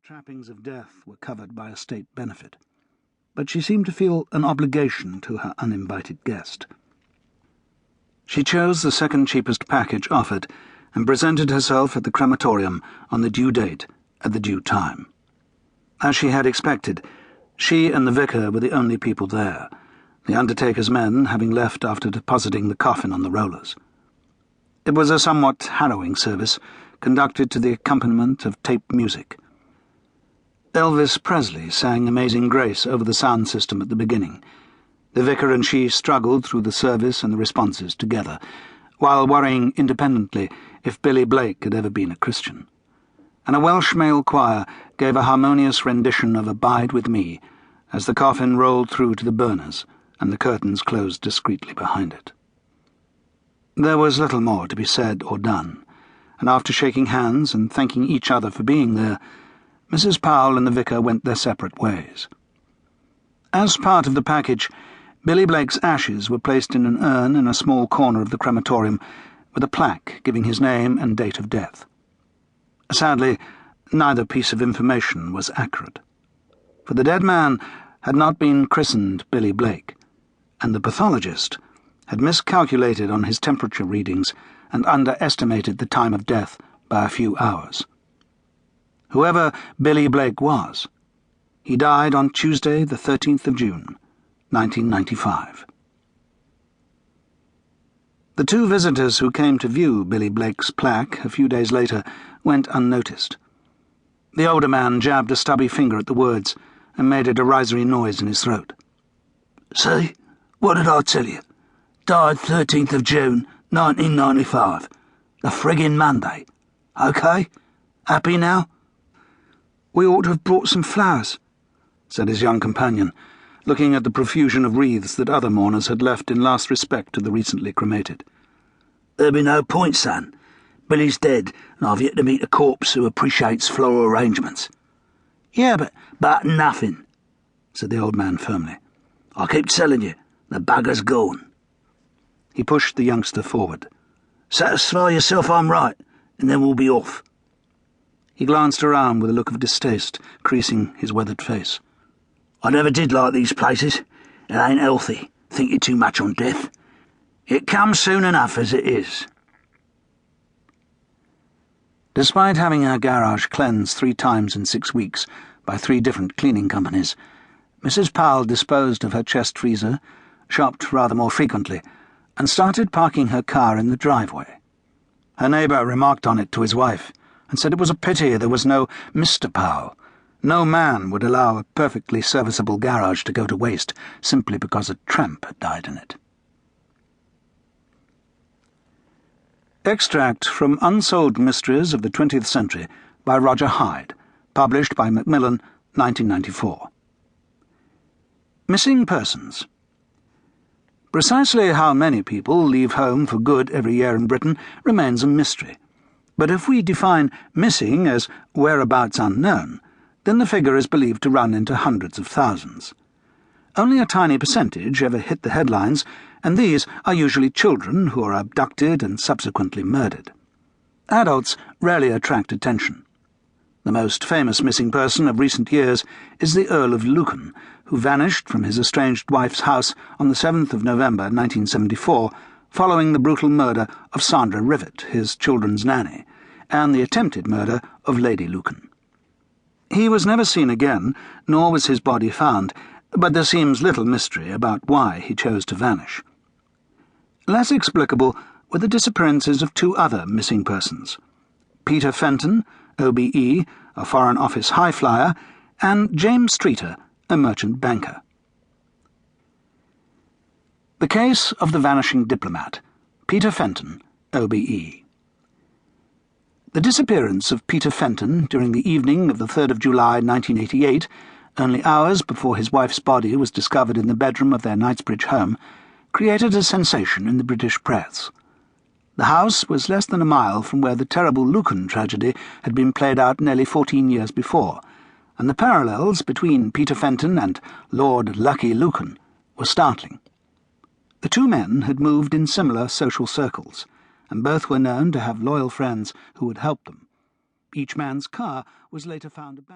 trappings of death were covered by a state benefit, but she seemed to feel an obligation to her uninvited guest. She chose the second cheapest package offered and presented herself at the crematorium on the due date at the due time. As she had expected, she and the vicar were the only people there, the undertaker's men having left after depositing the coffin on the rollers. It was a somewhat harrowing service, conducted to the accompaniment of tape music. Elvis Presley sang Amazing Grace over the sound system at the beginning. The vicar and she struggled through the service and the responses together, while worrying independently if Billy Blake had ever been a Christian. And a Welsh male choir gave a harmonious rendition of Abide With Me as the coffin rolled through to the burners and the curtains closed discreetly behind it. There was little more to be said or done, and after shaking hands and thanking each other for being there, Mrs Powell and the vicar went their separate ways. As part of the package, Billy Blake's ashes were placed in an urn in a small corner of the crematorium with a plaque giving his name and date of death. Sadly, neither piece of information was accurate, for the dead man had not been christened Billy Blake, and the pathologist had miscalculated on his temperature readings and underestimated the time of death by a few hours. Whoever Billy Blake was, he died on Tuesday, the 13th of June, 1995. The two visitors who came to view Billy Blake's plaque a few days later went unnoticed. The older man jabbed a stubby finger at the words and made a derisory noise in his throat. "See? What did I tell you? Died 13th of June, 1995. The friggin' Monday. Okay? Happy now?" "We ought to have brought some flowers," said his young companion, looking at the profusion of wreaths that other mourners had left in last respect to the recently cremated. "There'd be no point, son. Billy's dead, and I've yet to meet a corpse who appreciates floral arrangements." "Yeah, but nothing," said the old man firmly. "I keep telling you, the bugger's gone." He pushed the youngster forward. "Satisfy yourself I'm right, and then we'll be off." He glanced around with a look of distaste creasing his weathered face. "I never did like these places. It ain't healthy, thinking too much on death. It comes soon enough as it is." Despite having her garage cleansed 3 times in 6 weeks by 3 different cleaning companies, Mrs Powell disposed of her chest freezer, shopped rather more frequently, and started parking her car in the driveway. Her neighbour remarked on it to his wife, and said it was a pity there was no Mr Powell. No man would allow a perfectly serviceable garage to go to waste simply because a tramp had died in it. Extract from Unsolved Mysteries of the 20th Century by Roger Hyde, published by Macmillan, 1994. Missing Persons. Precisely how many people leave home for good every year in Britain remains a mystery, but if we define missing as whereabouts unknown, then the figure is believed to run into hundreds of thousands. Only a tiny percentage ever hit the headlines, and these are usually children who are abducted and subsequently murdered. Adults rarely attract attention. The most famous missing person of recent years is the Earl of Lucan, who vanished from his estranged wife's house on the 7th of November 1974, following the brutal murder of Sandra Rivet, his children's nanny, and the attempted murder of Lady Lucan. He was never seen again, nor was his body found, but there seems little mystery about why he chose to vanish. Less explicable were the disappearances of 2 other missing persons: Peter Fenton, OBE, a Foreign Office high-flyer, and James Streeter, a merchant banker. The Case of the Vanishing Diplomat, Peter Fenton, OBE. The disappearance of Peter Fenton during the evening of the 3rd of July 1988, only hours before his wife's body was discovered in the bedroom of their Knightsbridge home, created a sensation in the British press. The house was less than a mile from where the terrible Lucan tragedy had been played out nearly 14 years before, and the parallels between Peter Fenton and Lord Lucky Lucan were startling. The 2 men had moved in similar social circles, and both were known to have loyal friends who would help them. Each man's car was later found abandoned.